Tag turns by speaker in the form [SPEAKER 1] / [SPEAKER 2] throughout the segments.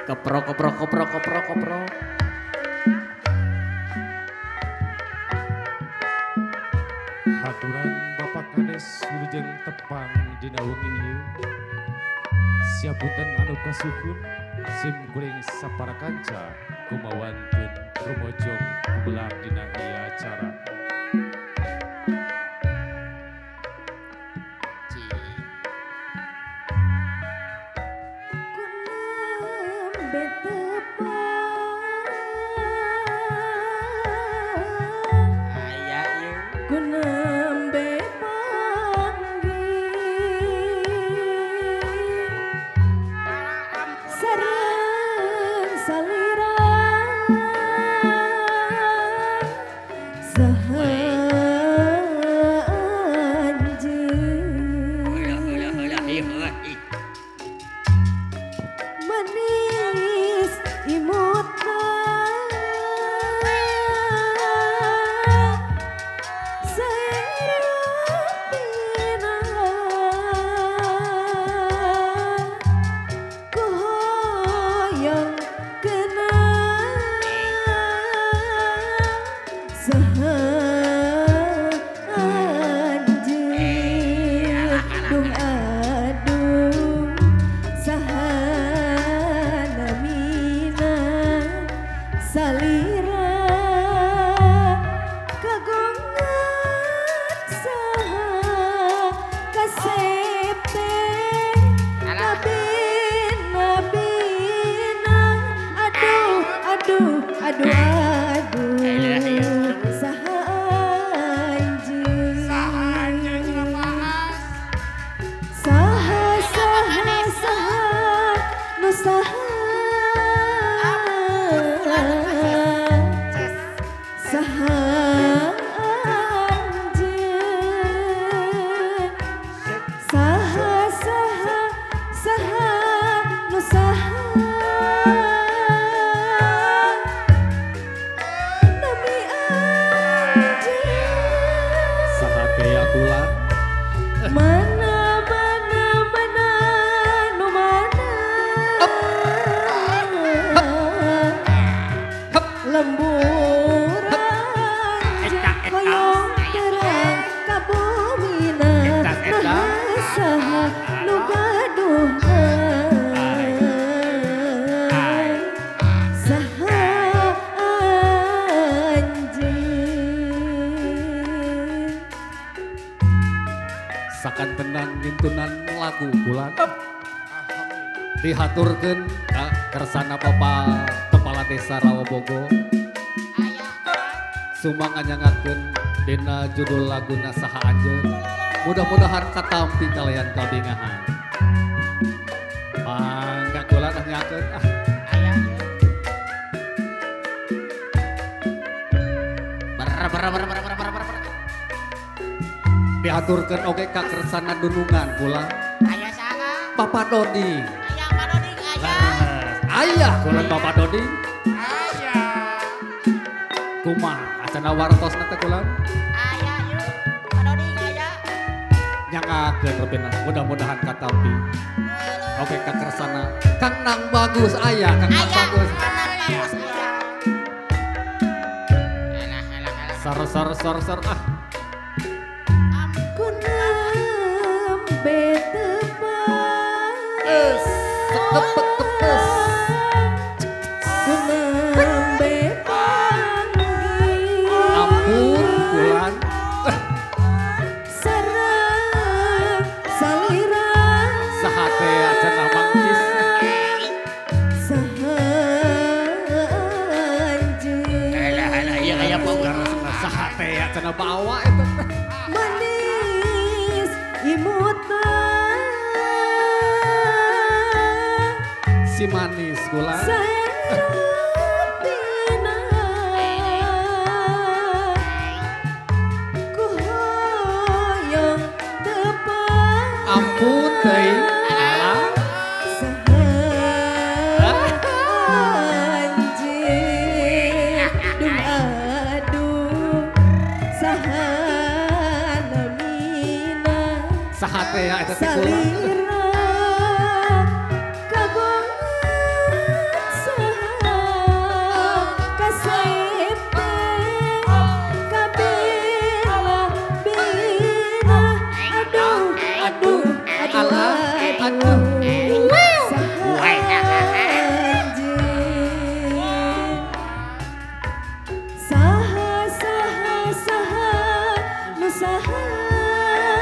[SPEAKER 1] Keprok keprok keprok keprok keprok.
[SPEAKER 2] Haturan Bapak Kades Wilujeng tepang dina wengi ieu. Siapunten anu kasuhun sim kuring sapara kanca kumawankeun rumojong belah dina ieu acara.
[SPEAKER 3] Manis imutna sairapina kuhoyong kena saha anjeun duh aduh saha salira kagungan saha kasepte nabina aduh aduh aduh aduh saha anjeun saha saha saha nu saha saha anjeun saha saha saha nu saha nami anjeun
[SPEAKER 1] Saha teh atulan.
[SPEAKER 3] mana mana mana nu mana lemburan hoyong terang kabumina saha nu gaduhna saha anjeun
[SPEAKER 1] Sakan tenang gintunan lagu bulan. Dihaturkeun ka kersana Bapak Kepala Desa Rawabogo. Sumang nyangakeun dina judul laguna saha anjeun. Mudah-mudahan katampi kalian kabingahan. Mangga kula nyangakeun diaturkeun oge ka kersana dunungan kula.
[SPEAKER 4] Aya saha?
[SPEAKER 1] Bapak Dodi.
[SPEAKER 4] Aya Pak Doding aya.
[SPEAKER 1] Ayah kula Bapak Dodi.
[SPEAKER 4] Aya.
[SPEAKER 1] Kumaha acana wartosna teh kula
[SPEAKER 4] Aya yeuh. Pak Doding aya.
[SPEAKER 1] nyangakeun rebena mudah-mudahan katampi. Oke ka kersana Kang Nang bagus aya Kang Nang
[SPEAKER 4] Aya.
[SPEAKER 1] bagus.
[SPEAKER 4] Anak bagus aya. Alah
[SPEAKER 1] Sar ah.
[SPEAKER 3] ku nembe tepang
[SPEAKER 1] Tepes.
[SPEAKER 3] ku nembe panggih
[SPEAKER 1] Ampun bulan.
[SPEAKER 3] sareng salira
[SPEAKER 1] Saha teh acan mangkis.
[SPEAKER 3] saha anjeun
[SPEAKER 4] iya aya program.
[SPEAKER 1] Saha teh acan bawa eta.
[SPEAKER 3] manis imutna
[SPEAKER 1] Si manis kula.
[SPEAKER 3] sairapina kuhoyong tepang
[SPEAKER 1] Ampun teuing. Alah.
[SPEAKER 3] saha anjeun duh aduh saha namina
[SPEAKER 1] Saha teh eta teh kula.
[SPEAKER 3] salira
[SPEAKER 1] aduh.
[SPEAKER 4] Wah.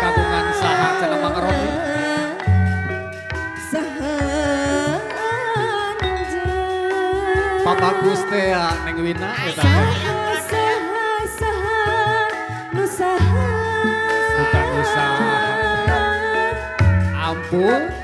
[SPEAKER 1] Kagungan saha cenah mangeroni. Pak Bagus teh ya, Neng Wina eta teh. Bukan usaha. Ampun.